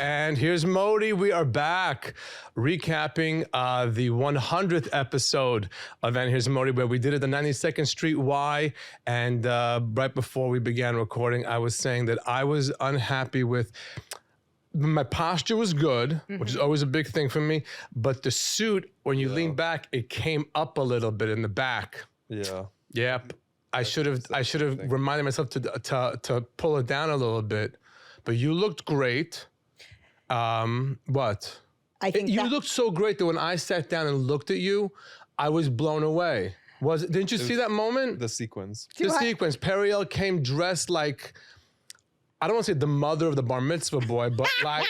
And here's Modi. We are back recapping the 100th episode of And Here's Modi, where we did it the 92nd Street Y. And right before we began recording, I was saying that I was unhappy with my posture was good, which is always a big thing for me. But the suit, when you lean back, it came up a little bit in the back. Yeah. Yep. I should have reminded myself to pull it down a little bit. But you looked great. What? I think you looked so great that when I sat down and looked at you, I was blown away. Didn't you see that moment? The sequence. The sequence. Periel came dressed like, I don't want to say the mother of the bar mitzvah boy, but like,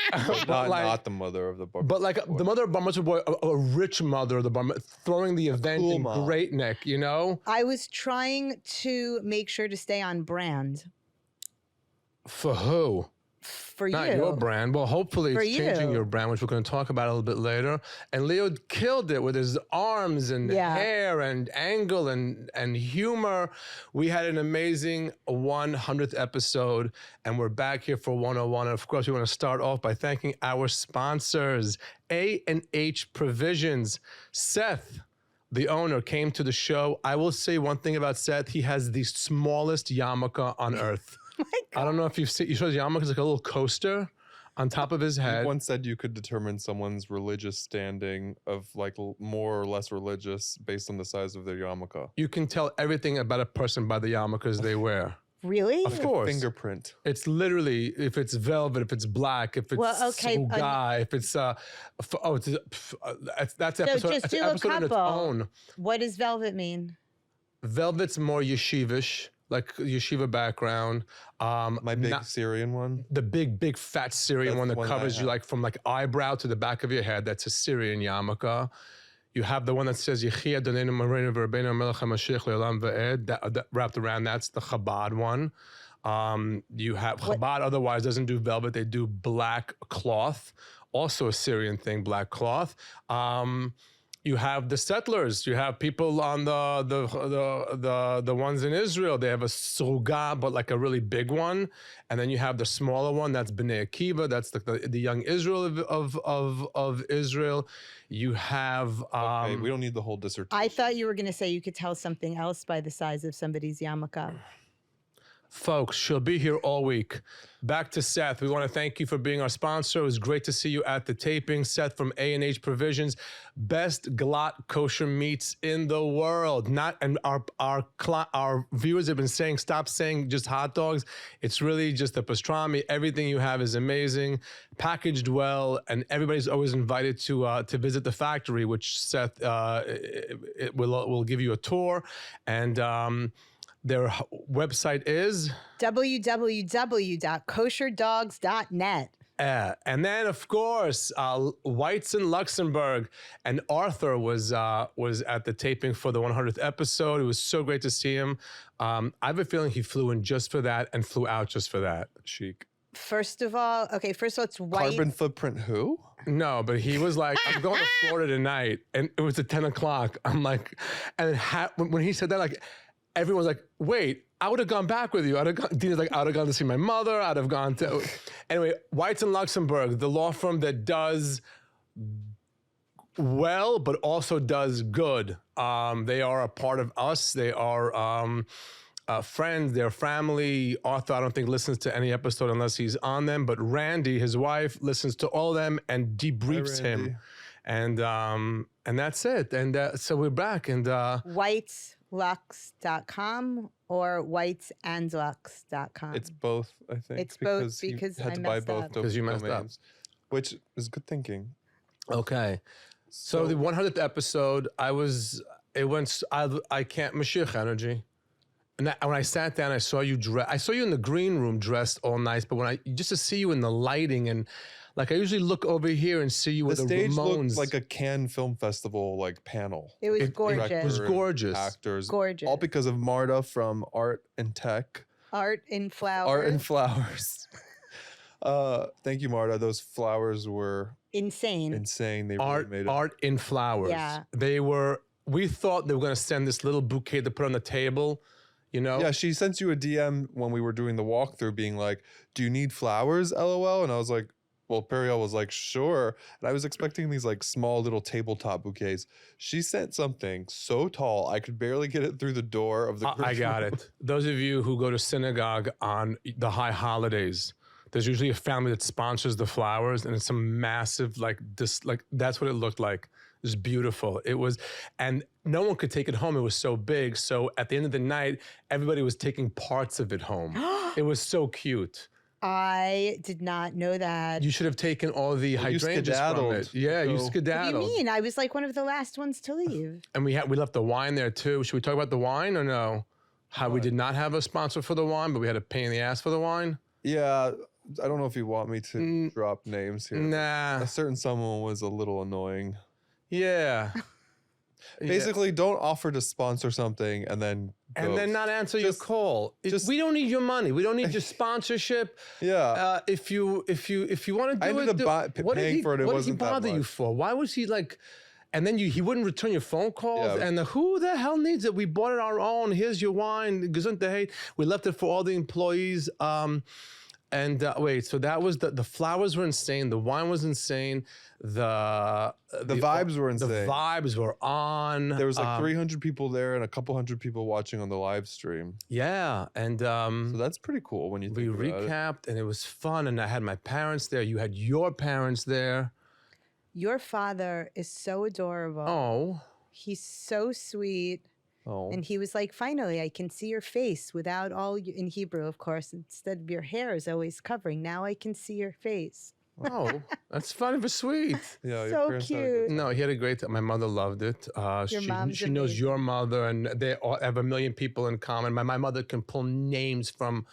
not the mother of the bar mitzvah but like boy. the mother of the bar mitzvah boy, a rich mother of the bar mitzvah, throwing the event cool in mom. great neck, you know? I was trying to make sure to stay on brand For who? for Not you. your brand. Well, hopefully For it's changing you. your brand, which we're going to talk about a little bit later. And Leo killed it with his arms and hair and angle and humor. We had an amazing 100th episode, and we're back here for 101. And of course, we want to start off by thanking our sponsors, A&H Provisions. Seth, the owner, came to the show. I will say one thing about Seth. He has the smallest yarmulke on earth. I don't know if you saw his yarmulke is like a little coaster on top of his head. You once said you could determine someone's religious standing of like more or less religious based on the size of their yarmulke. You can tell everything about a person by the yarmulkes they wear. Really? Of course. Fingerprint. It's literally, if it's velvet, if it's black, if it's sugai, if it's, that's So episode, just that's do an a episode on its couple. own. What does velvet mean? Velvet's more yeshivish, like yeshiva background. My big Syrian one. The big fat Syrian That's one the that one covers I you have. like from like eyebrow to the back of your head. That's a Syrian yarmulke. You have the one that says Yechia Donenu Marinu Verbeinu Melech HaMashiach Le'olam Ve'ed. That wrapped around, that's the Chabad one. You have Chabad otherwise doesn't do velvet, they do black cloth. Also a Syrian thing, black cloth. You have the settlers. You have people on the ones in Israel. They have a suga, but like a really big one, and then you have the smaller one. That's Bnei Akiva. That's the young Israel of Israel. You have. Okay, we don't need the whole dissertation. I thought you were going to say you could tell something else by the size of somebody's yarmulke. Folks, she'll be here all week. Back to Seth. We want to thank you for being our sponsor. It was great to see you at the taping. Seth from A&H Provisions, best glatt kosher meats in the world. And our viewers have been saying, stop saying just hot dogs. It's really just the pastrami. Everything you have is amazing, packaged well, and everybody's always invited to visit the factory, which Seth will give you a tour. And their website is www.kosherdogs.net. And then, of course, White's in Luxembourg, and Arthur was at the taping for the 100th episode. It was so great to see him. I have a feeling he flew in just for that and flew out just for that. Chic. First of all, it's white. Carbon footprint who? No, but he was like, I'm going to Florida tonight, and it was at 10 o'clock. I'm like, and when he said that, like, everyone's like, wait, I would have gone back with you. Dina's like, I would have gone to see my mother. I'd have gone to... Anyway, White's in Luxembourg, the law firm that does well, but also does good. They are a part of us. They are friends, they're family. Arthur, I don't think, listens to any episode unless he's on them. But Randy, his wife, listens to all of them and debriefs him. And that's it. And so we're back. And whiteslux.com or whitesandlux.com. It's both, I think. It's both because you had I to buy messed both up. Because you messed up. domains, which is good thinking. okay. So the 100th episode, I can't, Mashiach energy. And when I sat down, I saw you in the green room dressed all nice, but just to see you in the lighting, and like I usually look over here and see you with the stage Ramones. looked like a Cannes Film Festival like panel. It was gorgeous. It was gorgeous. Actors. Gorgeous. All because of Marta from Art and Tech. Art in flowers. Art and Flowers. Thank you, Marta. Those flowers were Insane. insane. They really made it. Art in flowers. Yeah. We thought they were going to send this little bouquet to put on the table, you know? Yeah, she sent you a DM when we were doing the walkthrough being like, do you need flowers, LOL? And I was like, well, Periel was like, sure. And I was expecting these like small little tabletop bouquets. She sent something so tall, I could barely get it through the door of the I got it. Those of you who go to synagogue on the high holidays, there's usually a family that sponsors the flowers, and it's a massive, like this, like that's what it looked like. It was beautiful. It was, and no one could take it home. It was so big. So at the end of the night, everybody was taking parts of it home. It was so cute. I did not know that. You should have taken all the Well, you hydrangeas from skedaddled, it. Yeah, you so- What do you skedaddled. mean? I was like one of the last ones to leave. And we left the wine there too. Should we talk about the wine or no? How we did not have a sponsor for the wine, but we had a pain in the ass for the wine. Yeah, I don't know if you want me to drop names here. Nah. A certain someone was a little annoying. Yeah. Basically, don't offer to sponsor something and then And then not answer your Just- call. just- We don't need your money. We don't need your sponsorship. Yeah. If you want to do I ended it, up paying for it. It what wasn't did he that bother you much. for? Why was he like? And then he wouldn't return your phone calls. Yeah. And who the hell needs it? We bought it our own. Here's your wine. Gesundheit. We left it for all the employees. Wait, so that was the flowers were insane. The wine was insane. The vibes were The insane. vibes were on. There was like 300 people there and a couple hundred people watching on the live stream. Yeah, and So that's pretty cool when you we think about it. recapped, and it was fun. And I had my parents there. You had your parents there. Your father is so adorable. Oh, He's so sweet. Oh, And he was like, finally, I can see your face without all, in Hebrew, of course, instead of your hair is always covering. Now I can see your face. oh, that's fun but sweet. yeah. your so parents had a good cute. time. No, he had a great time. My mother loved it. mom's She knows amazing. your mother, and they all have a million people in common. My mother can pull names from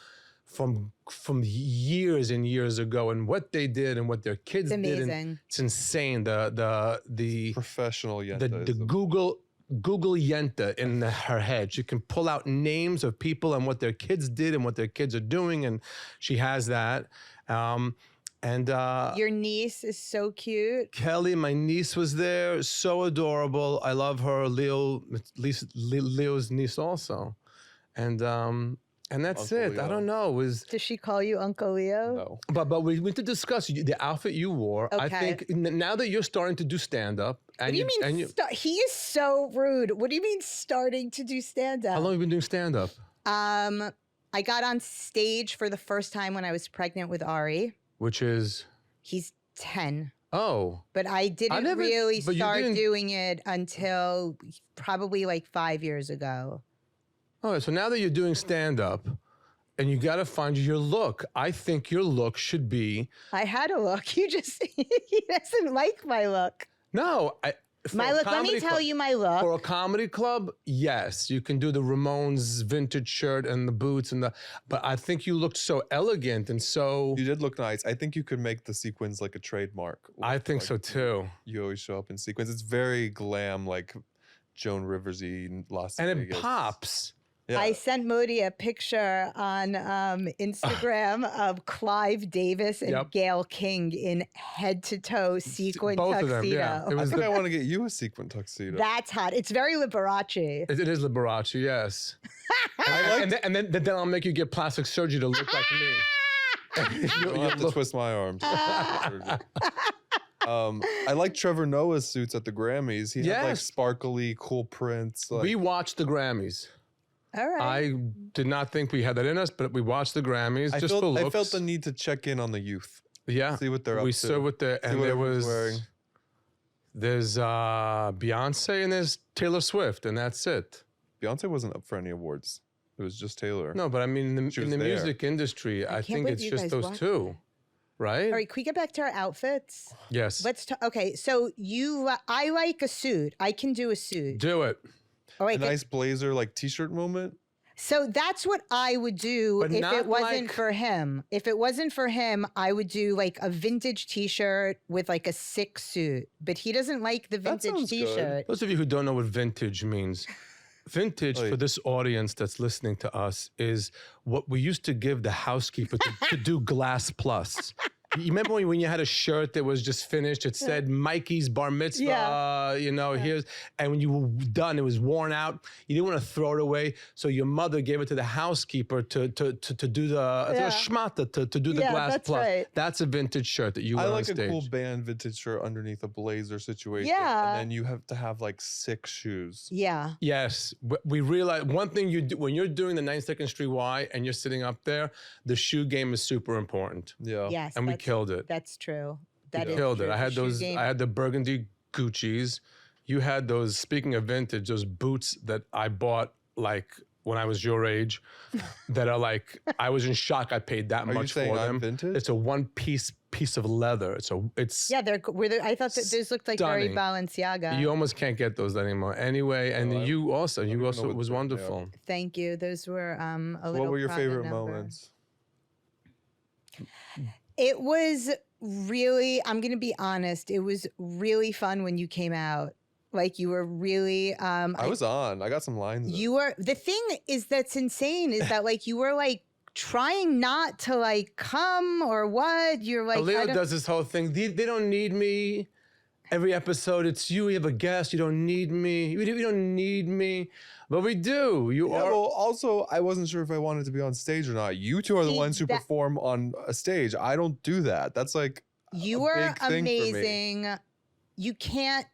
years and years ago, and what they did and what their kids It's did. And amazing. it's insane. The Professional Yenta. the Google Yenta in her head. She can pull out names of people and what their kids did and what their kids are doing, and she has that. Your niece is so cute. Kelly, my niece, was there. So adorable. I love her. Leo's niece also, and that's Uncle it. I Leo. don't know. It was Does she call you Uncle Leo? No. but we went to discuss the outfit you wore. I Okay. think now that you're starting to do stand up, What and do you mean? and you, He is so rude. What do you mean starting to do stand how up? long have you been doing stand up? I got on stage for the first time when I was pregnant with Ari. Which is He's 10. oh. But I didn't never- really but you start didn't- doing it until probably like 5 years ago. All right, so now that you're doing stand up and you got to find your look, I think your look should be I had a look. You just, he doesn't like my look. no. My look, let me tell you my look. For a comedy club, yes, you can do the Ramones vintage shirt and the boots but I think you looked so elegant and so. You did look nice. I think you could make the sequins like a trademark. I think Like, so too. You always show up in sequins. It's very glam, like Joan Riversy, Las And Vegas. it pops. Yeah. I sent Modi a picture on Instagram of Clive Davis and Yep. Gail King in head-to-toe sequin both tuxedo. of them, yeah. It I was think the- I want to get you a sequin tuxedo. That's hot. It's very Liberace. It is Liberace, yes. and then I'll make you get plastic surgery to look like me. You'll have to twist my arms. I like Trevor Noah's suits at the Grammys. He had like Yes. sparkly, cool prints. Like, We watched the Grammys. All right. I did not think we had that in us, but we watched the Grammys I just for looks. felt the need to check in on the youth. Yeah, See what they're up we to. saw what the See and what there everyone's was wearing. there's Beyonce and there's Taylor Swift and that's it. Beyonce wasn't up for any awards. It was just Taylor. No, but I mean in She the was there. music industry, I can't think believe it's you just guys those watched two, right? All right, can we get back to our outfits? Yes. Let's talk. Okay, so I like a suit. I can do a suit. Do it. All A right, nice blazer, like t-shirt moment. so that's what I would do But if not it wasn't like- for him. If it wasn't for him, I would do like a vintage T-shirt with like a sick suit. But he doesn't like the That vintage sounds good. T-shirt. Those of you who don't know what vintage means, vintage for Wait. this audience that's listening to us is what we used to give the housekeeper to do glass plus. You remember when you had a shirt that was just finished? It said Mikey's bar mitzvah. Here's, and when you were done, it was worn out. You didn't want to throw it away, so your mother gave it to the housekeeper to do the shmata to do the glass that's plus. right. That's a vintage shirt that you wear I on like stage. a cool band vintage shirt underneath a blazer situation. Yeah. And then you have to have like 6 shoes. Yeah. Yes, we realize one thing you do when you're doing the 92nd Street Y and you're sitting up there, the shoe game is super important. Yeah. Yes. And we killed it. That's true. That We is killed true. it. I had The shoe those. game- I had the burgundy Gucci's. You had those. Speaking of vintage, those boots that I bought like when I was your age, that are like I was in shock. I paid that Are you much saying for I'm them. vintage? It's a piece of leather. It's Yeah, I thought that those looked like very Stunning. Balenciaga. You almost can't get those anymore. Anyway, and No, I you don't also even know what was they are. wonderful. Thank you. Those were a little. What were your Prada favorite number. moments? It was really. I'm gonna be honest. It was really fun when you came out. Like you were really. I was on. I got some lines. in. You were. The thing is that's insane is that like you were like trying not to like come or what. You're like. Leo I don't- does this whole thing. They don't need me. Every episode, it's you. We have a guest. You don't need me. You don't need me, but we do. You Yeah, are. well, also, I wasn't sure if I wanted to be on stage or not. You two are the See, ones who that- perform on a stage. I don't do that. That's like You a were big thing for me. amazing. You can't.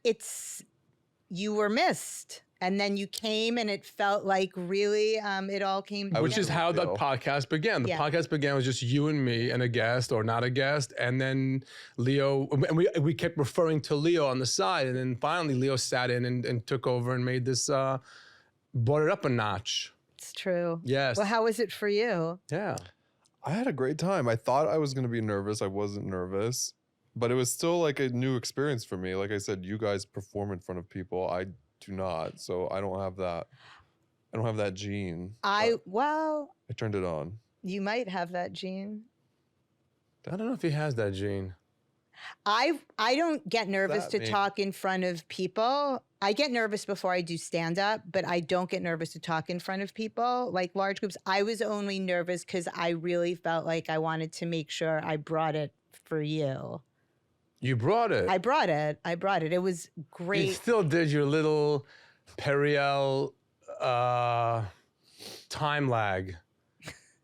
You were missed, and then you came, and it felt like really. It all came. Which is together. how the Bill. podcast began. The Yeah. podcast began with just you and me and a guest or not a guest. And then Leo, and we kept referring to Leo on the side. And then finally Leo sat in and took over and made this, brought it up a notch. It's true. Yes. Well, how was it for you? Yeah. I had a great time. I thought I was going to be nervous. I wasn't nervous, but it was still like a new experience for me. Like I said, you guys perform in front of people. I do not. So I don't have that. I don't have that gene. Well, I turned it on. you might have that gene. I don't know if he has that gene. I don't get nervous that to mean? talk in front of people. I get nervous before I do stand up, but I don't get nervous to talk in front of people, like large groups. I was only nervous because I really felt like I wanted to make sure I brought it for you. You brought it. I brought it. It was You great. still did your little Periel time lag.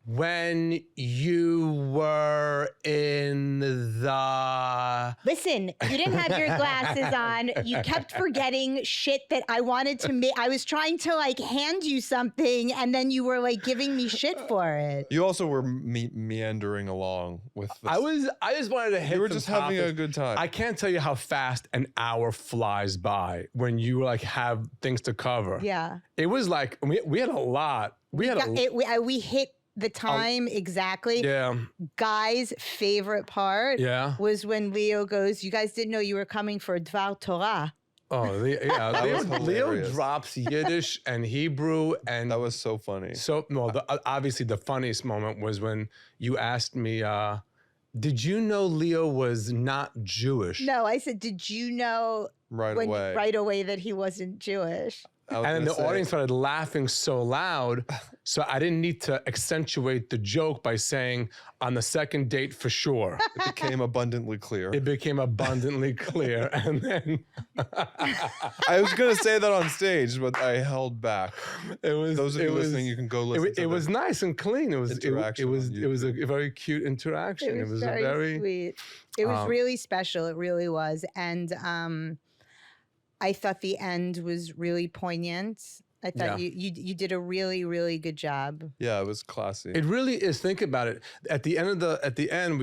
When you were in the... Listen, you didn't have your glasses on. You kept forgetting shit that I wanted to make. I was trying to like hand you something, and then you were like giving me shit for it. You also were meandering along with the I just wanted to hit You were some just having a topics. good time. I can't tell you how fast an hour flies by when you like have things to cover. Yeah. It was like we had a lot. We had We hit the time exactly. yeah, Guy's favorite part yeah. was when Leo goes, "You guys didn't know you were coming for Dvar Torah." Oh, yeah. That was Leo hilarious. drops Yiddish and Hebrew, and that was so funny. so no. Obviously, the funniest moment was when you asked me, "Did you know Leo was not Jewish?" No, I said, "Did you know Right away. right away that he wasn't Jewish?" I was And then gonna the say, audience started laughing so loud, so I didn't need to accentuate the joke by saying, "On the second date, for sure." it became abundantly clear. It became abundantly clear, and then I was gonna say that on stage, but I held back. it was. Those of it you was, listening, you can go listen. It was nice and clean. It was. interaction on It was a YouTube. very cute interaction. It was a very, very. sweet. It was um, really special. It really was. And I thought the end was really poignant. I thought Yeah. you did a really, really good job. Yeah, it was classy. It really is. Think about it. At the end,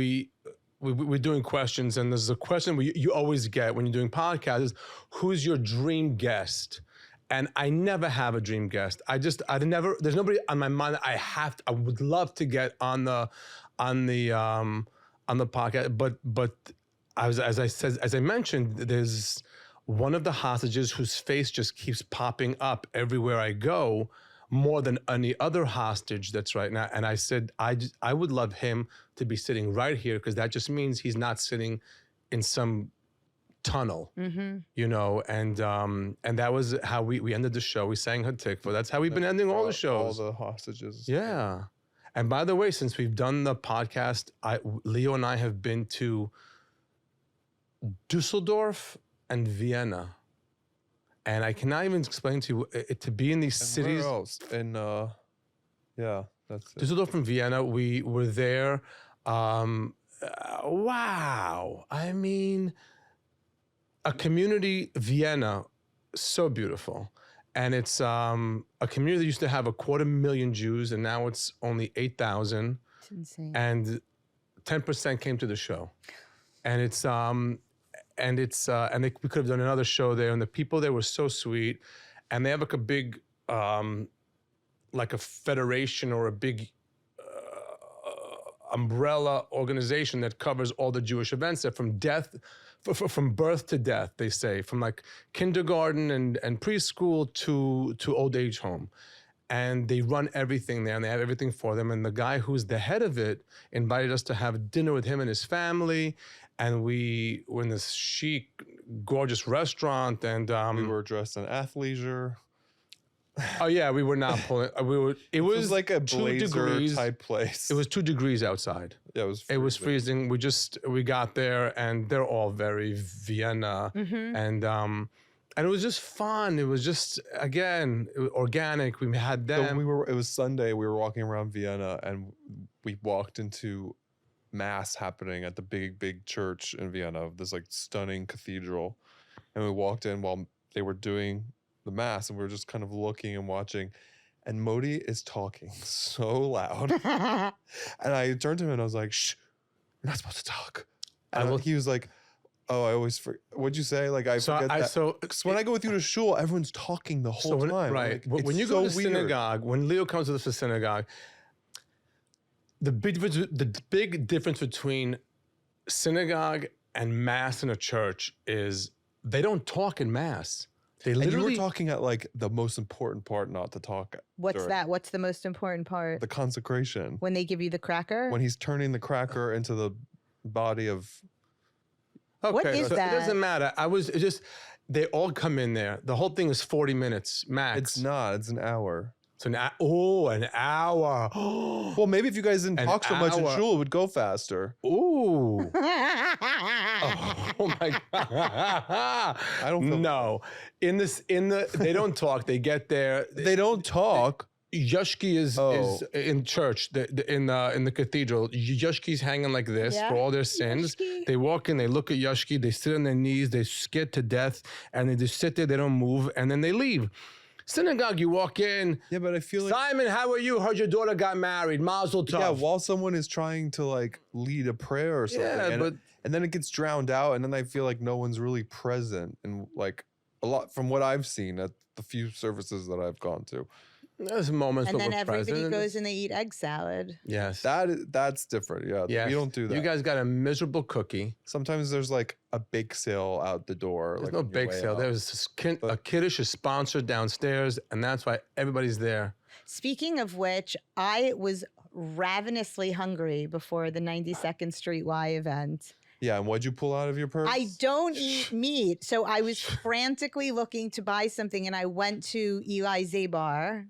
we're doing questions, and there's a question you always get when you're doing podcasts: is who's your dream guest? And I never have a dream guest. There's nobody on my mind that I would love to get on the podcast. But as I mentioned, there's one of the hostages whose face just keeps popping up everywhere I go, more than any other hostage that's right now. And I said, I would love him to be sitting right here, because that just means he's not sitting in some tunnel, you know. And that was how we ended the show. We sang Hatikva. That's how we've been ending all the shows. All the hostages. Yeah. And by the way, since we've done the podcast, Leo and I have been to Dusseldorf and Vienna. And I cannot even explain to you, to be in these And cities. where else? And yeah, that's it. Dusseldorf and Vienna, we were there. Wow. I mean, a community, Vienna, so beautiful. And it's a community that used to have 250,000 Jews, and now it's only 8,000. It's insane. And 10% came to the show. And we could have done another show there, and the people there were so sweet. And they have like a big, like a federation or a big umbrella organization that covers all the Jewish events there, from from birth to death, they say, from like kindergarten and preschool to old age home. And they run everything there, and they have everything for them. And the guy who's the head of it invited us to have dinner with him and his family. And we were in this chic, gorgeous restaurant, and We were dressed in athleisure. oh yeah, we were not pulling. It was like a 2 blazer degrees. type place. It was 2 degrees outside. Yeah, it was. It was freezing. freezing. We got there, and they're all very Vienna, and it was just fun. It was just, again, it was organic. We had them. So it was Sunday. We were walking around Vienna, and we walked into mass happening at the big church in Vienna, this like stunning cathedral. And we walked in while they were doing the mass, and we were just kind of looking and watching. And Modi is talking so loud. And I turned to him and I was like, "Shh, you're not supposed to talk." And he was like, "Oh, I always forget. What'd you say?" Like, I forget that. So when I go with you to Shul, everyone's talking the whole time. Right. Like, When you it's go to so weird. synagogue, when Leo comes to the synagogue, the big difference between synagogue and mass in a church is they don't talk in mass. They And you literally were talking at like the most important part not to talk. What's during. that? What's the most important part? The consecration. When they give you the cracker? When he's turning the cracker into the body of. Okay, What is so that? It doesn't matter. They all come in there. The whole thing is 40 minutes max. It's not. It's an hour. So an hour. Well, maybe if you guys didn't An talk so much in hour. Shul, it would go faster. Ooh. Oh my God. I don't feel. No. They don't talk. They get there. They don't talk. Yushki is Oh. in church, in the cathedral. Yushki's hanging like this Yeah. for all their sins. Yushki. They walk in, they look at Yushki, they sit on their knees, they're scared to death, and they just sit there, they don't move, and then they leave. Synagogue, you walk in, Yeah, but I feel like. Simon, how are you? Heard your daughter got married. Mazel tov. Yeah, while someone is trying to like lead a prayer or something. Yeah, and then it gets drowned out, and then I feel like no one's really present. And like a lot from what I've seen at the few services that I've gone to. There's moments And where then we're everybody present. goes and they eat egg salad. Yes. That's different. Yeah, Yes. we don't do that. You guys got a miserable cookie. Sometimes there's like a bake sale out the door. There's like no on your bake way sale. out. There's a kiddush is sponsored downstairs, and that's why everybody's there. Speaking of which, I was ravenously hungry before the 92nd Street Y event. Yeah, and what'd you pull out of your purse? I don't eat meat. So I was frantically looking to buy something, and I went to Eli Zabar.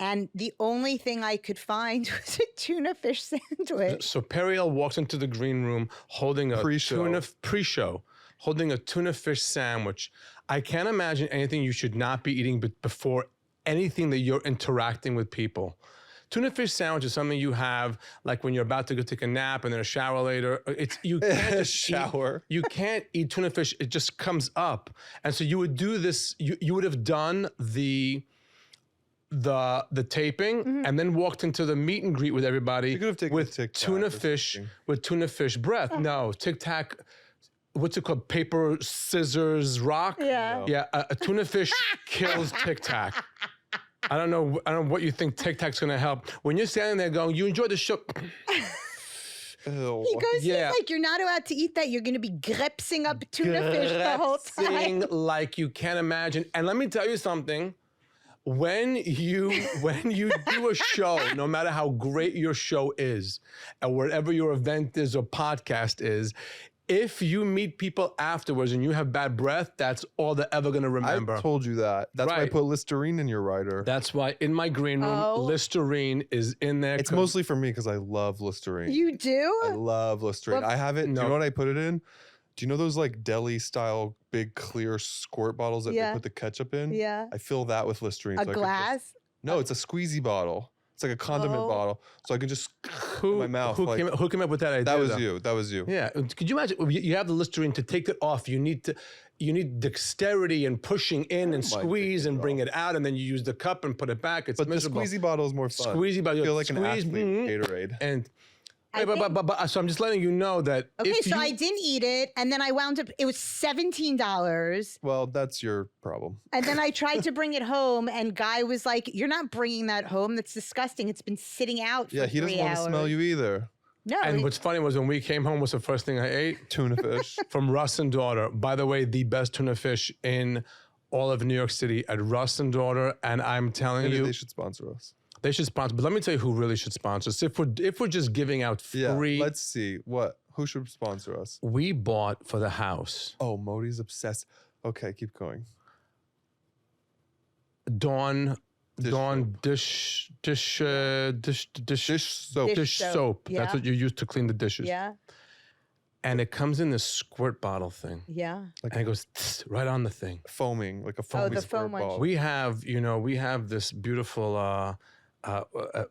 And the only thing I could find was a tuna fish sandwich. So Periel walks into the green room holding a pre-show, holding a tuna fish sandwich. I can't imagine anything you should not be eating before anything that you're interacting with people. Tuna fish sandwich is something you have like when you're about to go take a nap and then a shower later. You can't just shower. You can't eat tuna fish. It just comes up. And so you would do this. You would have done the taping and then walked into the meet and greet with everybody You could have taken with Tic Tac tuna or fish something. with tuna fish breath. No, Tic Tac. What's it called? Paper, scissors, rock. Yeah. Yeah. A tuna fish kills Tic Tac. I don't know what you think Tic Tac's gonna help. When you're standing there going, "You enjoy the show." Ew. He goes, Yeah. he's like, you're not allowed to eat that. You're going to be grepsing up tuna fish the whole time. Grepsing like you can't imagine. And let me tell you something. When you do a show, no matter how great your show is, and whatever your event is or podcast is, if you meet people afterwards and you have bad breath, that's all they're ever going to remember. I told you that. That's why I Right. put Listerine in your rider. That's why in my green room, Oh. Listerine is in there. It's mostly for me because I love Listerine. You do? I love Listerine. Well, I have it. Do no. you know what I put it in? Do you know those like deli style big clear squirt bottles that Yeah. they put the ketchup in? Yeah. I fill that with Listerine. A so I can just- glass? no, it's a squeezy bottle. It's like a condiment Oh. bottle. So I can just in my mouth. Who, like, came up with that idea? that was though? you. That was you. Yeah. Could you imagine? You have the Listerine to take it off. You need dexterity and pushing in and don't mind squeeze taking and it bring off. it out, and then you use the cup and put it back. It's But miserable. the squeezy bottle is more fun. Squeezy bottle. I feel like an Squeeze, athlete with Gatorade. And I so I'm just letting you know that. Okay, if so you, I didn't eat it, and then I wound up. It was $17, Well, that's your problem. and then I tried to bring it home, and Guy was like, "You're not bringing that home. That's disgusting. It's been sitting out for Yeah, he 3 doesn't want to smell hours." you either. No, And what's funny was when we came home, what's the first thing I ate? Tuna fish. From Russ and Daughter. By the way, the best tuna fish in all of New York City at Russ and Daughter. And I'm telling Maybe you, they should sponsor us. they should sponsor. But let me tell you who really should sponsor us. If we're just giving out Yeah. free, Let's see. Who should sponsor us? we bought for the house Oh, Modi's obsessed. Okay, keep going. Dawn Dish dish Dish soap. Dish soap, soap. yeah. That's what you use to clean the dishes. yeah, And it comes in this squirt bottle thing, yeah. Like and it goes tss, right on the thing. foaming, like a foamy the squirt foam one. ball. We have this beautiful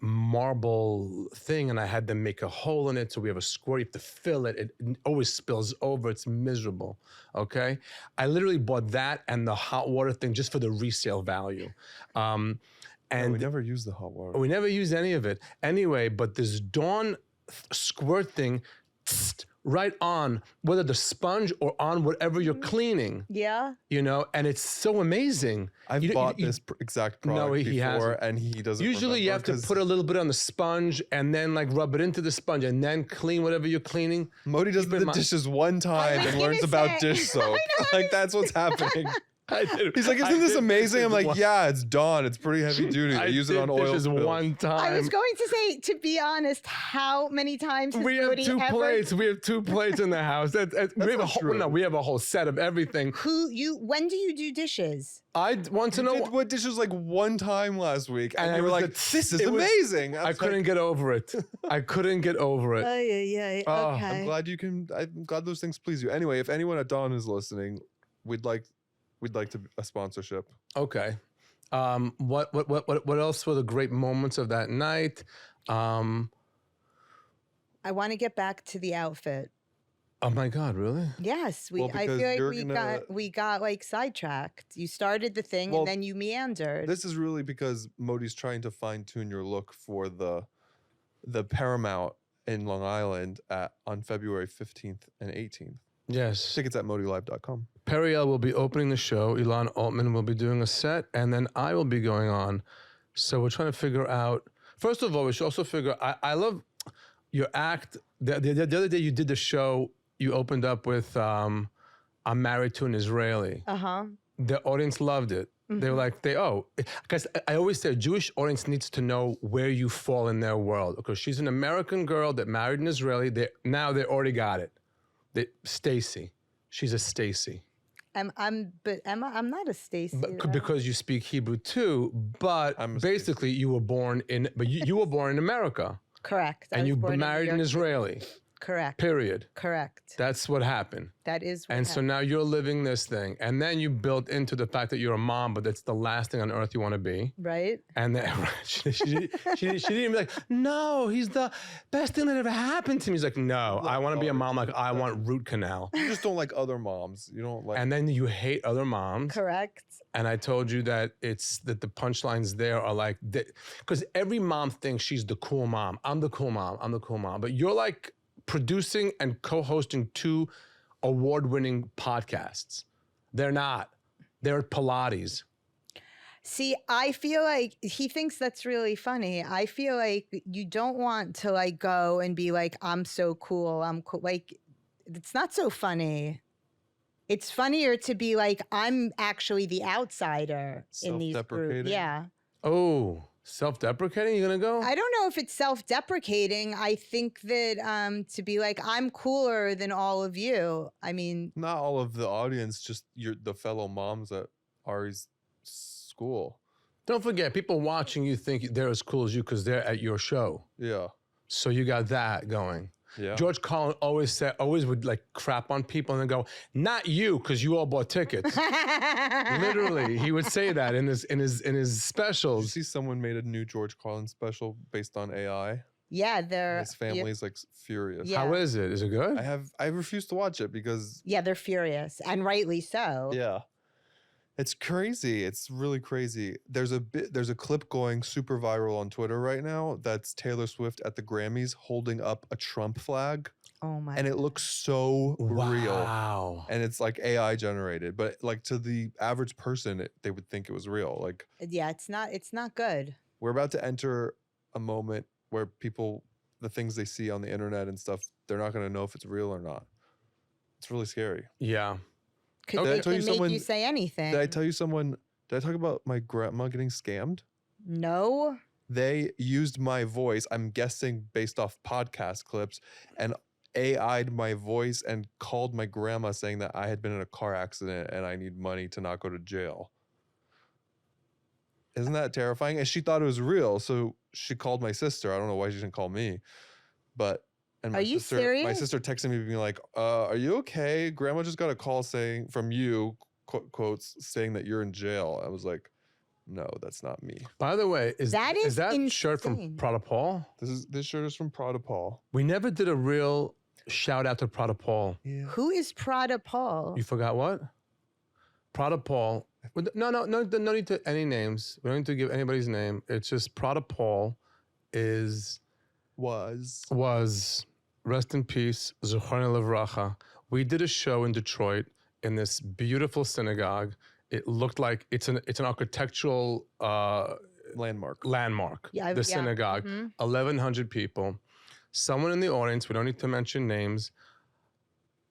marble thing, and I had them make a hole in it, so we have a squirt. You have to fill it. It always spills over. It's miserable. Okay, I literally bought that and the hot water thing just for the resale value. And we never use the hot water. We never used any of it. Anyway, but this Dawn squirt thing, tsk, right on, whether the sponge or on whatever you're cleaning, Yeah. and it's so amazing. I've You- bought you- this exact No, product he before, hasn't. and he doesn't. Usually you have to put a little bit on the sponge and then like rub it into the sponge and then clean whatever you're cleaning. Modi does keep in the mind- dishes one time was and gonna learns about say. dish soap. Like that's what's happening. I did- He's like, I "Isn't this did amazing?" I'm like, one- "Yeah, it's Dawn. It's pretty heavy duty. They use it did on oil dishes spills." one time. I was going to say, to be honest, how many times has We have Cody two ever? plates. We have two plates in the house. We have a not whole, true. no, we have a whole set of everything. When do you do dishes? I want to You know. did what dishes like one time last week, and And you it were was like, the- "This is it was- amazing." I couldn't get over it. I couldn't get over it. yeah. Oh, I'm I'm glad you can. I'm glad those things please you. Anyway, if anyone at Dawn is listening, we'd like to a sponsorship. Okay. What else were the great moments of that night? I want to get back to the outfit. Oh my God, really? Yes, Well, I because feel like you're we gonna- got like sidetracked. You started the thing Well, and then you meandered. This is really because Modi's trying to fine tune your look for the Paramount in Long Island on February 15th and 18th. Yes. Tickets at modilive.com. Periel will be opening the show. Elon Altman will be doing a set, and then I will be going on. So we're trying to figure out. First of all, we should also figure. I love your act. The other day you did the show. You opened up with "I'm married to an Israeli." Uh-huh. The audience loved it. They were like, because I always say a Jewish audience needs to know where you fall in their world. Because she's an American girl that married an Israeli. They already got it. Stacy, she's a Stacy. But Emma, I'm not a Stacy. Because you speak Hebrew too, but I'm a basically you were born in, you were born in America Correct. I and was you born in New married an York. Israeli. Correct. Period. Correct. That's what happened. That is what And so now you're living this thing, and then you built into the fact that you're a mom, but that's the last thing on earth you want to be. right? And then she didn't be like, no, he's the best thing that ever happened to me. He's like, no, I want to be a mom. Like I want root canal. You just don't like other moms. You don't like. And then you hate other moms. Correct. And I told you that the punchlines there are like, because every mom thinks she's the cool mom. I'm the cool mom. I'm the cool mom. But you're like producing and co-hosting 2 award-winning podcasts. They're not. They're Pilates. See, I feel like he thinks that's really funny. I feel like you don't want to like go and be like, I'm so cool. I'm cool. Like, it's not so funny. It's funnier to be like, I'm actually the outsider in these groups. Self-deprecating? Yeah. Oh, Self-deprecating? You gonna go? I don't know if it's self-deprecating. I think that to be like, I'm cooler than all of you. I mean, Not all of the audience, just the fellow moms at Ari's school. Don't forget, people watching you think they're as cool as you because they're at your show. Yeah. So you got that going. Yeah. George Carlin always would like crap on people and then go, "Not you, because you all bought tickets." Literally, he would say that in his Did you specials. see someone made a new George Carlin special based on AI? yeah, they're His family's like furious. Yeah. How is it? Is it good? I refuse to watch it because they're furious, and rightly so. yeah. It's crazy. It's really crazy. There's a clip going super viral on Twitter right now that's Taylor Swift at the Grammys holding up a Trump flag, Oh my! and it looks so real. Wow. And it's like AI generated, but like to the average person they would think it was real. Like Yeah, it's not. It's not good. we're about to enter a moment where people, the things they see on the internet and stuff, they're not going to know if it's real or not. It's really scary. Yeah. Could Did I it tell you can make someone- you say anything? Did I tell you did I talk about my grandma getting scammed? No. They used my voice, I'm guessing based off podcast clips, and AI'd my voice and called my grandma saying that I had been in a car accident and I need money to not go to jail. Isn't that terrifying? And she thought it was real, so she called my sister. I don't know why she didn't call me. But and my Are you sister, My serious? sister texted me being like, are you okay? Grandma just got a call saying from you, quotes, saying that you're in jail. I was like, no, that's not me. By the way, is That is that shirt from insane. Prada Paul? This shirt is from Prada Paul. We never did a real shout out to Prada Paul. Yeah. Who is Prada Paul? You forgot what? Prada Paul. No need to any names. We don't need to give anybody's name. It's just Prada Paul was rest in peace, Zechron Levracha. We did a show in Detroit in this beautiful synagogue. It looked like it's an architectural landmark. Yeah, The synagogue, 1,100 people. Someone in the audience, we don't need to mention names,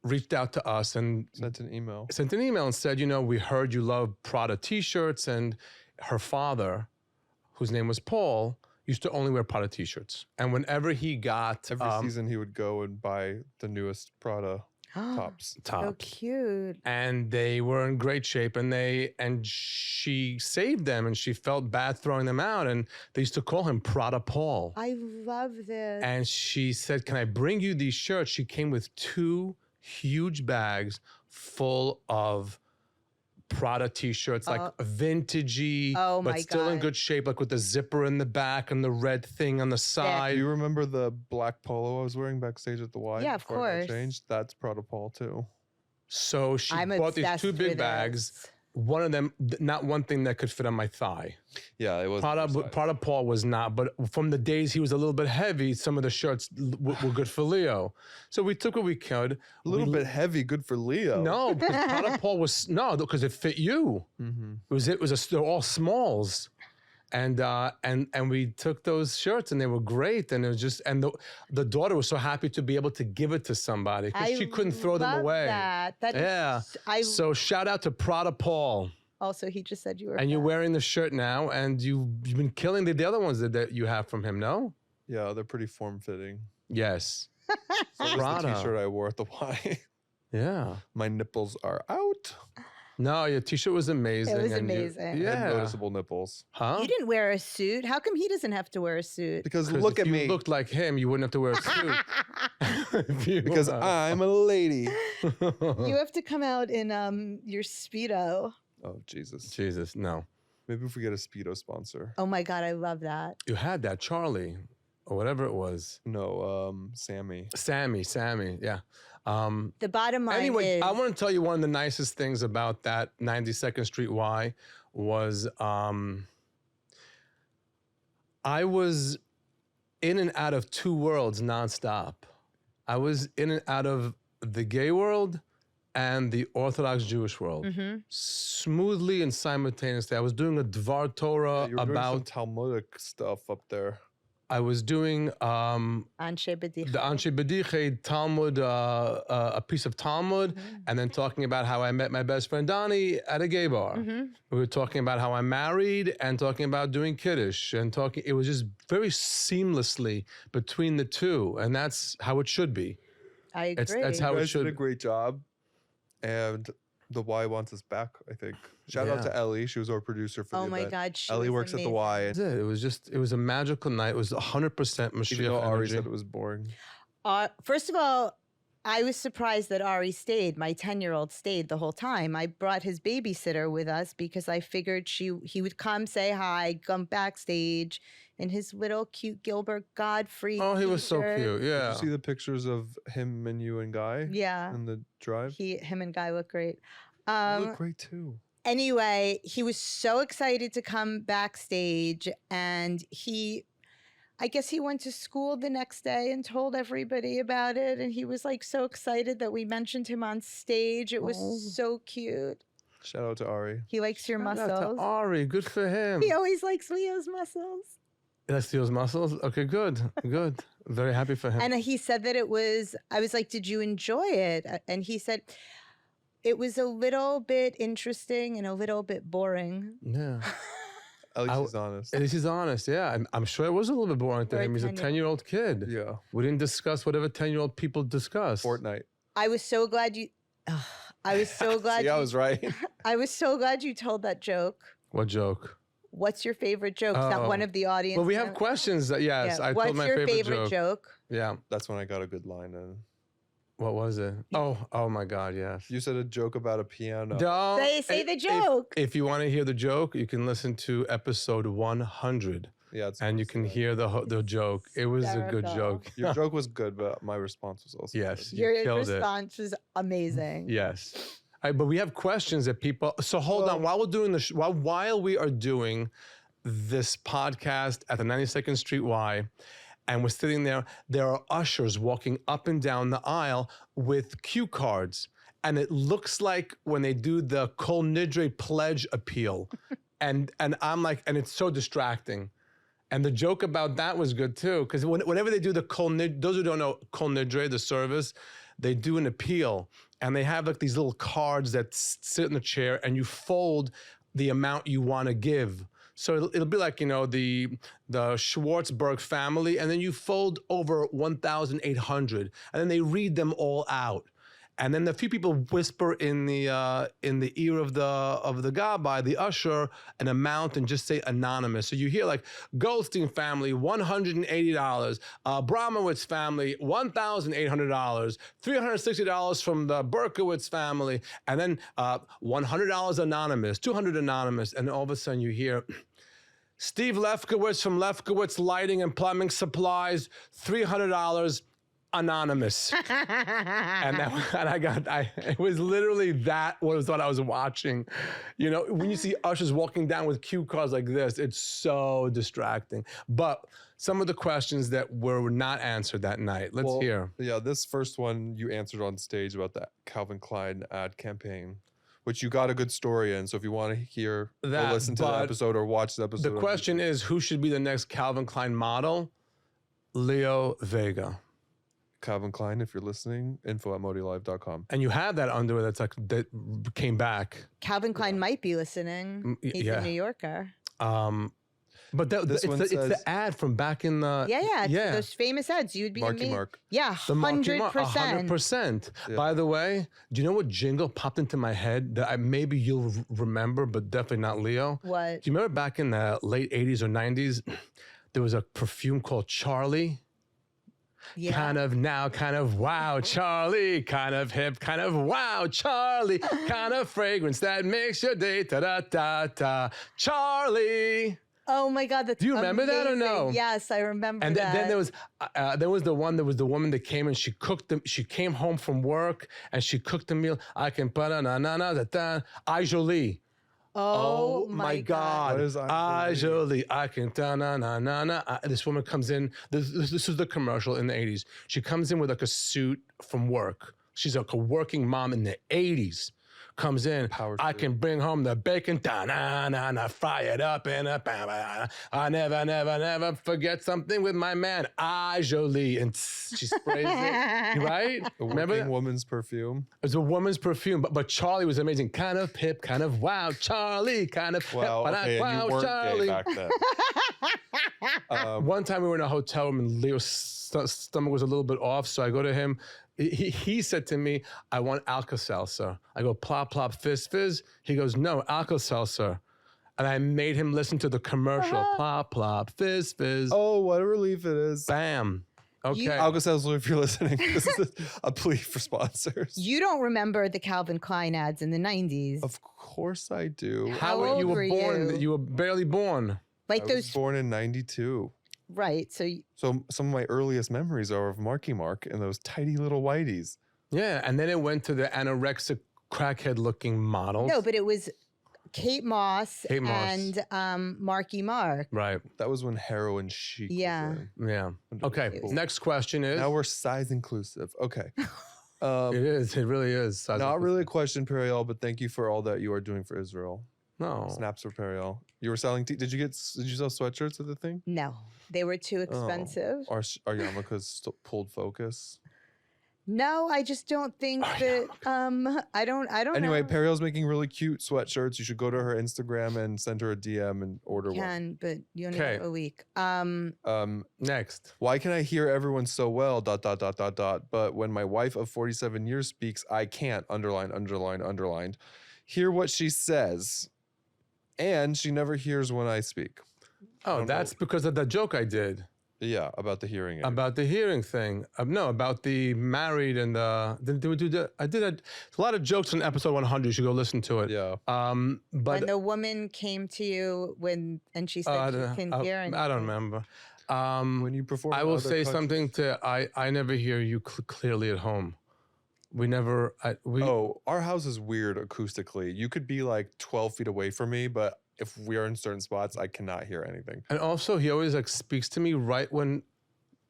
reached out to us and Sent an email. and said, we heard you love Prada t-shirts, and her father, whose name was Paul, used to only wear Prada t-shirts. And whenever he got Every season he would go and buy the newest Prada tops. So cute. and they were in great shape, and she saved them, and she felt bad throwing them out, and they used to call him Prada Paul. I love this. And she said, "Can I bring you these shirts?" She came with 2 huge bags full of Prada t-shirts, like vintagey, Oh but my still in God. good shape, like with the zipper in the back and the red thing on the Do side. you remember the black polo I was wearing backstage at the Y? Yeah, of before I got course. changed? That's Prada Paul too. So she I'm bought these obsessed 2 big with bags. this. One of them, not one thing that could fit on my thigh. Yeah, it was Prada Paul was not, but from the days he was a little bit heavy, some of the shirts were good for Leo. So we took what we could. a little bit heavy, good for Leo. No, because Prada Paul was because it fit you. They're all smalls, and we took those shirts and they were great, and it was just the daughter was so happy to be able to give it to somebody because she couldn't throw them love away. That is Yeah. So shout out to Prada Paul. also, he just said you were. And you're fat. wearing the shirt now, and you've been killing the other ones that you have from him, no? Yeah, they're pretty form fitting. Yes. So was the Prada. t-shirt I wore at the Y. Yeah. My nipples are out. No, your t-shirt was amazing. It was and amazing. I had yeah. noticeable nipples. Huh? You didn't wear a suit. How come he doesn't have to wear a suit? Because 'Cause look if at you me. looked like him, you wouldn't have to wear a suit. Because I'm a lady. You have to come out in your Speedo. Oh, Jesus. Jesus, no. Maybe if we get a Speedo sponsor. Oh my God, I love that. You had that, Charlie, or whatever it was. No, Sammy. Sammy, yeah. The bottom line Anyway, is. I want to tell you one of the nicest things about that 92nd Street Y was I was in and out of 2 worlds nonstop. I was in and out of the gay world and the Orthodox Jewish world smoothly and simultaneously. I was doing a Dvar Torah You were doing some about Talmudic stuff up there. I was doing Anshe B'dicha. the Anshe B'diche Talmud, a piece of Talmud, and then talking about how I met my best friend Donnie at a gay bar. We were talking about how I'm married and talking about doing Kiddush and talking. It was just very seamlessly between the two, and that's how it should be. I agree. That's how You it guys did a should. great job, and the Y wants us back. I think. Shout out Yeah. to Ellie. She was our producer for the Oh my event. God, she Ellie was works at the amazing. Y. That's it. It was a magical night. It was 100% Even Mashiach though Ari energy. said it was boring. First of all, I was surprised that Ari stayed. My 10-year-old stayed the whole time. I brought his babysitter with us because I figured he would come say hi, come backstage in his little cute Gilbert Gottfried. Oh, he was so t-shirt. cute. Did Yeah. you see the pictures of him and you and Guy Yeah, in the drive? him and Guy look great. You look great too. Anyway, he was so excited to come backstage, and I guess he went to school the next day and told everybody about it, and he was like so excited that we mentioned him on stage. It was Oh. so cute. Shout out to Ari. He likes your Shout out to muscles. Ari, good for him. He always likes Leo's muscles. That's Theo's muscles. Okay, good. Very happy for him. And he said that I was like, did you enjoy it? And he said, it was a little bit interesting and a little bit boring. Yeah. At least I- he's honest. At least he's honest. Yeah. I'm sure it was a little bit boring to For a him. He's a 10-year-old kid. Yeah. We didn't discuss whatever 10-year-old people discuss. Fortnite. I was so glad you. I was so glad. See, I you- was right. I was so glad you told that joke. What joke? What's your favorite joke? It's not one Oh. of the audience. Well, we have knows. questions. Yes, Yeah. I What's told my your favorite joke? Yeah. That's when I got a good line in. What was it? Oh my God, yes. You said a joke about a piano. Don't Say the joke. If you want to hear the joke, you can listen to episode 100, Yeah, it's and you can hear the joke. It was a good Hysterical. joke. Your joke was good, but my response was also Yes. good. You Your killed it. response was amazing. Yes. But we have questions that people. So hold on. While we're doing while we are doing this podcast at the 92nd Street Y, and we're sitting there, there are ushers walking up and down the aisle with cue cards, and it looks like when they do the Kol Nidre pledge appeal, and I'm like, and it's so distracting. And the joke about that was good too, because whenever they do the Kol Nidre, those who don't know Kol Nidre, the service, they do an appeal, and they have like these little cards that sit in the chair, and you fold the amount you want to give. So it'll be like, you know, the Schwartzberg family, and then you fold over 1,800, and then they read them all out. And then a few people whisper in the ear of the gabbai, the usher, an amount and just say anonymous. So you hear like Goldstein family, $180, Abramowitz family, $1,800, $360 from the Berkowitz family, and then $100 anonymous, $200 anonymous, and all of a sudden you hear Steve Lefkowitz from Lefkowitz Lighting and Plumbing Supplies, $300 anonymous. It was literally that was what I was watching. You know, when you see ushers walking down with cue cards like this, it's so distracting. But some of the questions that were not answered that night, let's hear. Yeah, this first one you answered on stage about the Calvin Klein ad campaign, which you got a good story in. So if you want to hear or That, listen to the but episode or watch the episode. The question is, who should be the next Calvin Klein model? Leo Vega. Calvin Klein, if you're listening, info@modilive.com. And you have that underwear that came back. Calvin Klein might be listening. He's a New Yorker. But This one it's says- the ad from back in the Yeah. Those famous ads. You'd be Marky amazed. Mark. Yeah, the Marky Mark, 100%. 100%. Yeah. By the way, do you know what jingle popped into my head that maybe you'll remember, but definitely not Leo? What? Do you remember back in the late 80s or 90s, there was a perfume called Charlie? Yeah. Kind of now, kind of wow, Charlie. Kind of hip, kind of wow, Charlie. Kind of fragrance that makes your day, ta-da-ta-ta. Charlie. Oh my God, that's Do you remember that or amazing. no? Yes, I remember And that. then there was the woman that came and she cooked them. She came home from work and she cooked the meal. I can put na na na da da. I Jolie. Oh my God. What is I I Jolie? I can da na na na na. This woman comes in. This was the commercial in the 80s. She comes in with like a suit from work. She's like a working mom in the 80s comes in. Power I trip. can bring home the bacon, fry it up in a I never forget something with my man, Jolie. And she sprays it, right? The Remember working that? woman's perfume. It was a woman's perfume, but Charlie was amazing. Kind of hip, kind of wow, Charlie, kind of Wow, hip, okay, and wow, you weren't Charlie. gay back then. One time we were in a hotel room and Leo's stomach was a little bit off, so I go to him. He said to me, I want Alka-Seltzer. I go, plop, plop, fizz, fizz. He goes, no, Alka-Seltzer. And I made him listen to the commercial, plop, plop, fizz, fizz. Oh, what a relief it is. Bam. Okay. Alka-Seltzer, if you're listening, this is a plea for sponsors. You don't remember the Calvin Klein ads in the 90s. Of course I do. How old you were were born? you? You were barely born. Like I those, was born in 92. right. So So some of my earliest memories are of Marky Mark and those tidy little whiteys. Yeah, and then it went to the anorexic, crackhead-looking models. no, but it was Kate Moss, Kate Moss. and Marky Mark. Right. That was when heroin chic Yeah. was in. Yeah. Okay. It was- Next question is. Now we're size inclusive. Okay. It is. It really is. Not really a question, Periel, but thank you for all that you are doing for Israel. No. Snaps for Periel. You were selling. Did you sell sweatshirts at the thing? No, they were too Oh. expensive. Our yarmulkes pulled focus. No, I just don't think that. I don't. Anyway, know. Periel's making really cute sweatshirts. You should go to her Instagram and send her a DM and order one. Can, but you only Okay. have a week. Next. Why can I hear everyone so well? ... But when my wife of 47 years speaks, I can't. Underlined. Hear what she says, and she never hears when I speak. Oh, don't that's know. because of the joke I did Yeah, about the hearing aid. about the hearing thing. No, about the married and the. Did we do the? I did a lot of jokes in episode 100. You should go listen to it. Yeah. But when the woman came to you and she said she can hear. I don't remember. When you perform, I in will other say countries- something to. I never hear you clearly at home. We never. Oh, our house is weird acoustically. You could be like 12 feet away from me, but if we are in certain spots, I cannot hear anything. And also, he always like speaks to me right when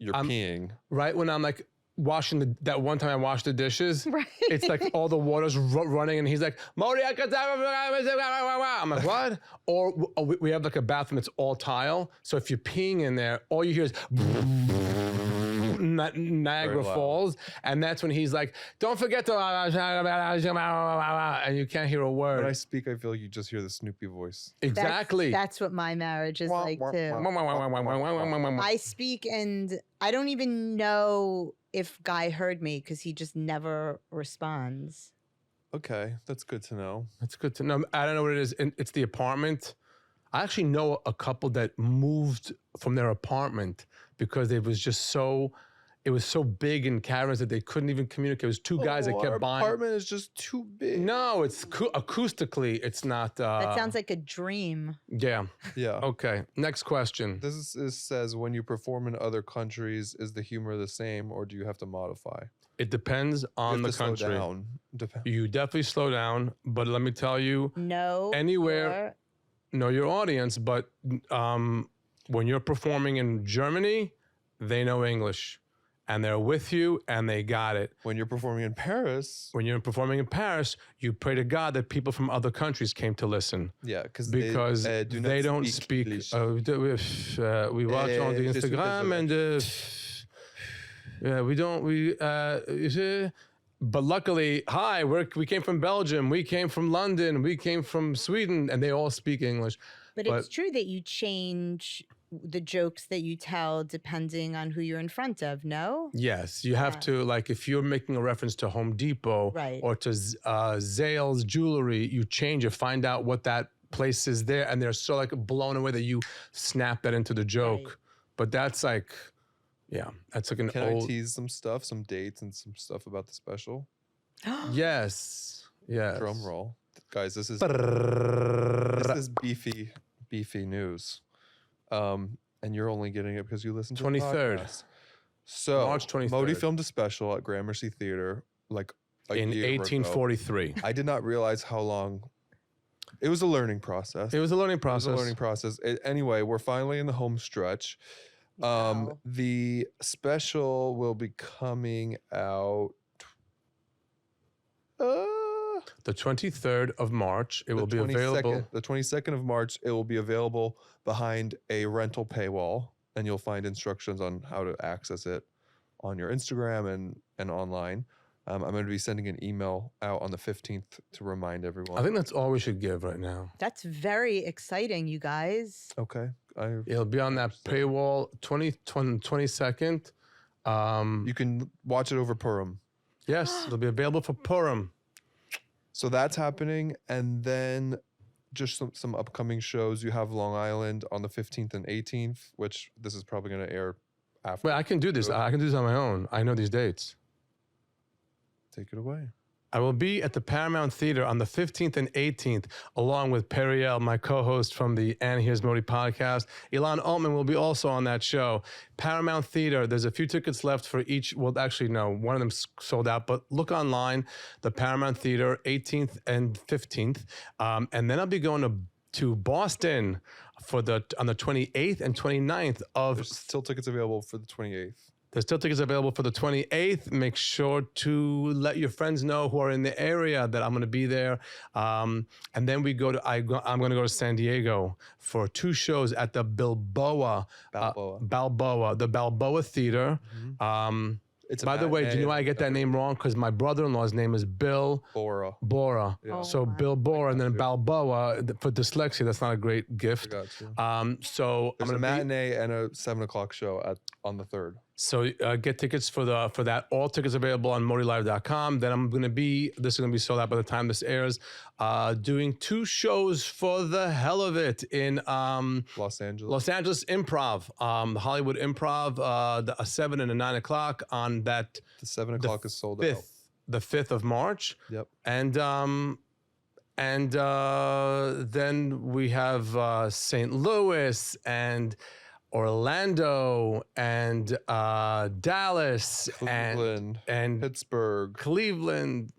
You're peeing. I'm like washing that one time I washed the dishes. Right. It's like all the water's running, and he's like, Modi, I'm like, what? Or we have like a bathroom that's all tile. So if you're peeing in there, all you hear is Niagara Very loud. Falls. And that's when he's like, don't forget to, and you can't hear a When word. I speak, I feel like you just hear the Snoopy voice. Exactly. That's what my marriage is like too. I speak and I don't even know if Guy heard me because he just never responds. Okay, that's good to know. That's good to know. I don't know what it is. It's the apartment. I actually know a couple that moved from their apartment because it was just so big in caverns that they couldn't even communicate. It was two guys that our kept buying. apartment is just too big. No, it's acoustically, it's not. That sounds like a dream. Yeah. Yeah. Okay. Next question. This says, when you perform in other countries, is the humor the same or do you have to modify? It depends You on have the to slow country. down. You definitely slow down, but let me tell you, No. Anywhere- know your audience. But when you're performing in Germany, they know English, and they're with you, and they got it. When you're performing in Paris, When you're performing in Paris, you pray to God that people from other countries came to listen yeah, because because they don't speak. English. We watch on the je suis Instagram and we don't. But luckily, hi, we came from Belgium, we came from London, we came from Sweden, and they all speak English. But it's true that you change the jokes that you tell depending on who you're in front of, no? Yes, you have to, like, if you're making a reference to Home Depot Right. or to Zales Jewelry, you change it, find out what that place is there, and they're so like blown away that you snap that into the joke. Right. But that's like, yeah, that's like an Can old. I tease some stuff, some dates and some stuff about the special? Yes, yes. Drum roll. Guys, this is beefy news. And you're only getting it because you listen to the 23rd. podcast. So March 23rd. Modi filmed a special at Gramercy Theater like a In year ago. 1843. I did not realize how long. It was a learning process. It was a learning It was process. a learning process. Anyway, we're finally in the home stretch. Wow. The special will be coming out The 23rd of March, it will be 22nd available. The 22nd of March, it will be available behind a rental paywall, and you'll find instructions on how to access it on your Instagram and online. I'm going to be sending an email out on the 15th to remind everyone. I think that's all we should give right now. That's very exciting, you guys. Okay. It'll be on that paywall 22nd. You can watch it over Purim. Yes, it'll be available for Purim. So that's happening. And then just some upcoming shows. You have Long Island on the 15th and 18th, which this is probably going to air after. Wait, I can do this. I can do this on my own. I know these dates. Take it away. I will be at the Paramount Theater on the 15th and 18th, along with Periel, my co-host from the And Here's Modi podcast. Ilan Altman will be also on that show. Paramount Theater, there's a few tickets left for each. Well, actually, no, one of them sold out, but look online, the Paramount Theater, 18th and 15th. And then I'll be going to Boston on the 28th and 29th of... There's still tickets available for the 28th. There's still tickets available for the 28th. Make sure to let your friends know who are in the area that I'm going to be there. And then I'm going to go to San Diego for 2 shows at the Balboa. the Balboa Theater. It's By the way, do you know why I get that name wrong? Because my brother-in-law's name is Bill Bora. Bora. Yeah. So Bill Bora and then Balboa for dyslexia. That's not a great gift. I got you. So There's I'm a going to matinee and a 7 o'clock show on the 3rd. So get tickets for that. All tickets available on modilive.com. Then this is going to be sold out by the time this airs. Doing 2 shows for the hell of it in Los Angeles. Los Angeles Improv, the Hollywood Improv, a 7 and a 9 o'clock on that. The 7 o'clock is sold out. The 5th of March. Yep. And then we have St. Louis and Orlando and Dallas Cleveland and Pittsburgh. Cleveland.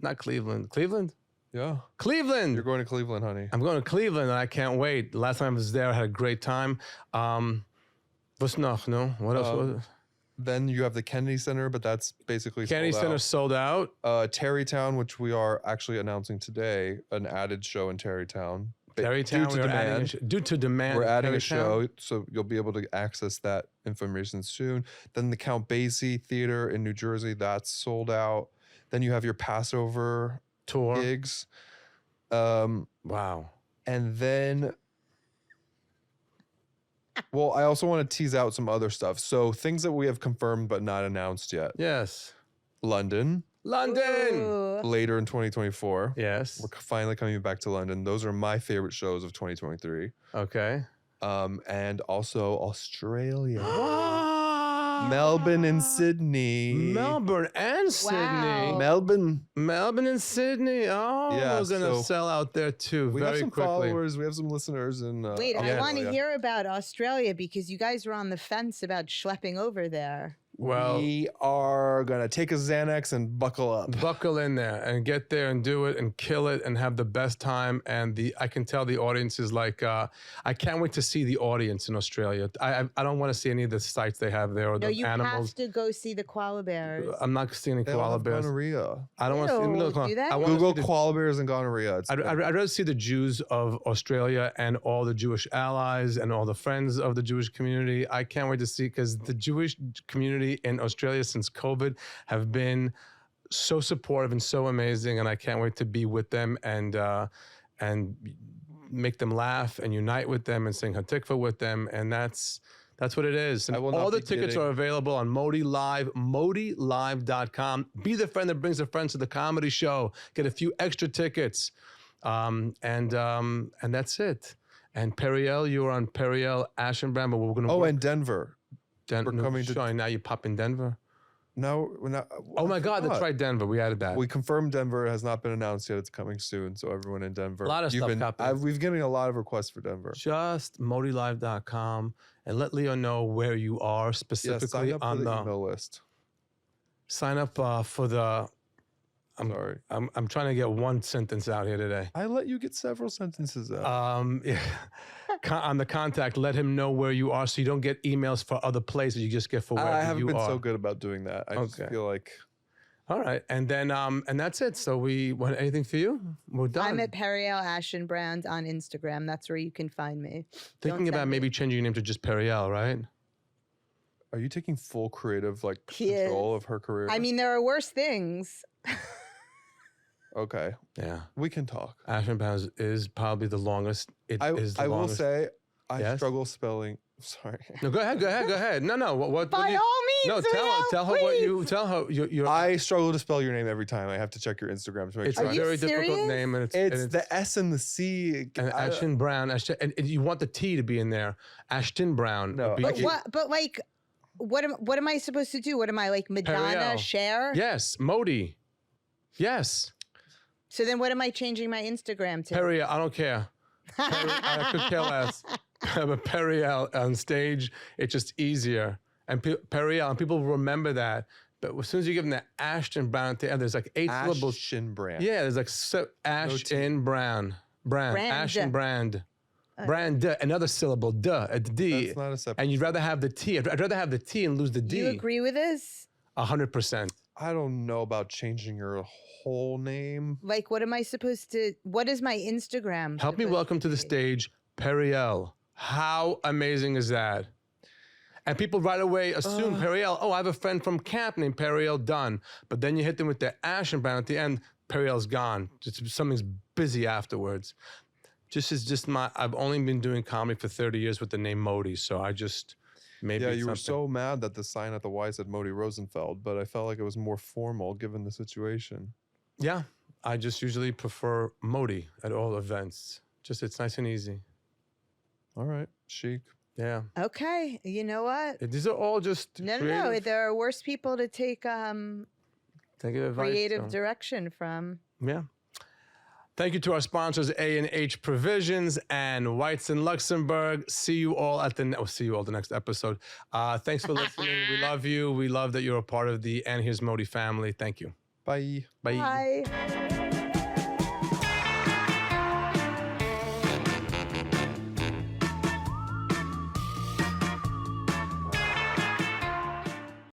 Yeah. Cleveland. You're going to Cleveland, honey. I'm going to Cleveland and I can't wait. The last time I was there, I had a great time. What's noch? No? What else? Then you have the Kennedy Center, but that's basically Kennedy sold Center out. sold out. Terrytown, which we are actually announcing today, an added show in Terrytown. Terrytown, due to demand. We're adding a Terrytown. show, so you'll be able to access that information soon. Then the Count Basie Theater in New Jersey, that's sold out. Then you have your Passover Tour. gigs. Wow. And then, well, I also want to tease out some other stuff. So things that we have confirmed but not announced yet. Yes. London, Ooh. later in 2024. Yes. We're finally coming back to London. Those are my favorite shows of 2023. Okay. And also Australia. Melbourne and Sydney. Melbourne and Sydney. Melbourne. And Sydney. Oh, Yeah, we're going to so sell out there too We have very some quickly. followers. We have some listeners. And Wait, I want to Australia. hear about Australia because you guys were on the fence about schlepping over there. Well, We are going to take a Xanax and buckle up. buckle in there and get there and do it and kill it and have the best time. And I can tell the audience is like, I can't wait to see the audience in Australia. I don't want to see any of the sites they have there or No, the you animals. have to go see the koala bears. I'm not seeing any They all koala have bears. gonorrhea. I don't want to see. Ew, Look, do they? I want to Google see the, koala bears and gonorrhea. It's I'd rather see the Jews of Australia and all the Jewish allies and all the friends of the Jewish community. I can't wait to see because the Jewish community in Australia since COVID have been so supportive and so amazing, and I can't wait to be with them and make them laugh and unite with them and sing Hatikva with them, and that's what it is. And I will not all the be tickets kidding. are available on Modi Live, modilive.com. Be the friend that brings a friend to the comedy show. Get a few extra tickets, and that's it. And Periel, you were on Periel Ashenbrand, but we're going to. Oh, and Denver. we're coming to- now you pop in Denver. No, we're not. Oh my I God, that's forgot. right, Denver. We added that. We confirmed Denver. It has not been announced yet. It's coming soon. So everyone in Denver. A lot of stuff happening. We've getting a lot of requests for Denver. Just modilive.com and let Leo know where you are Yeah, specifically sign up for on the the email list. sign up for the. Sorry. I'm trying to get one sentence out here today. I let you get several sentences out. Yeah. On the contact, let him know where you are so you don't get emails for other places. You just get for wherever I haven't you been are. so good about doing that. I just Okay. feel like All right, and then and that's it. So we want anything for you? We're done. I'm at Periel Ashen Brand on Instagram. That's where you can find me. Thinking about maybe changing your name to just Periel, right? Are you taking full creative He control is. of her career? I mean, there are worse things. Okay, Yeah. we can talk. Ashen Brand is probably the longest. I will say I Yes? struggle spelling. Sorry. No, go ahead. No. What By do you, all means, no, tell her what please. you tell her. Your I struggle to spell your name every time. I have to check your Instagram to make it's sure. a Are you very difficult serious? name, and It's the S and the C. and Ashton Brown. And you want the T to be in there. Ashton Brown. No, Be- But what? But like, what am I supposed to do? What am I like, Madonna? Periel. Cher? Yes, Modi. Yes, So then, what am I changing my Instagram to? Periel. I don't care. I could care less. But Periel on stage, it's just easier. And Periel, and people remember that. But as soon as you give them the Ashton Brown at the end, there's like 8 syllables. Ashen Brand. Yeah, there's like Ashton Brown. Brand. Ashton Brand. Brand. Another syllable. Duh. A D. That's not a separate. And you'd rather have the T. I'd rather have the T and lose the D. You agree with this? 100%. I don't know about changing your whole name. Like, what am I supposed to? What is my Instagram? Help me supposed welcome to the be? stage, Periel. How amazing is that? And people right away assume Periel. Oh, I have a friend from camp named Periel. Done. But then you hit them with the Ashen Brown at the end. Periel's gone. Just something's busy afterwards. I've only been doing comedy for 30 years with the name Modi, so I just maybe. Yeah, it's you were something. so mad that the sign at the Y said Modi Rosenfeld, but I felt like it was more formal given the situation. Yeah, I just usually prefer Modi at all events. Just it's nice and easy. All right, chic. Yeah, Okay, you know what? these are all just No. creative- There are worse people to take Take advice. creative so. direction from. Yeah. Thank you to our sponsors, A&H Provisions and Whites in Luxembourg. See you all the next episode. Thanks for listening. We love you. We love that you're a part of the And Here's Modi family. Thank you. Bye. Bye. Bye.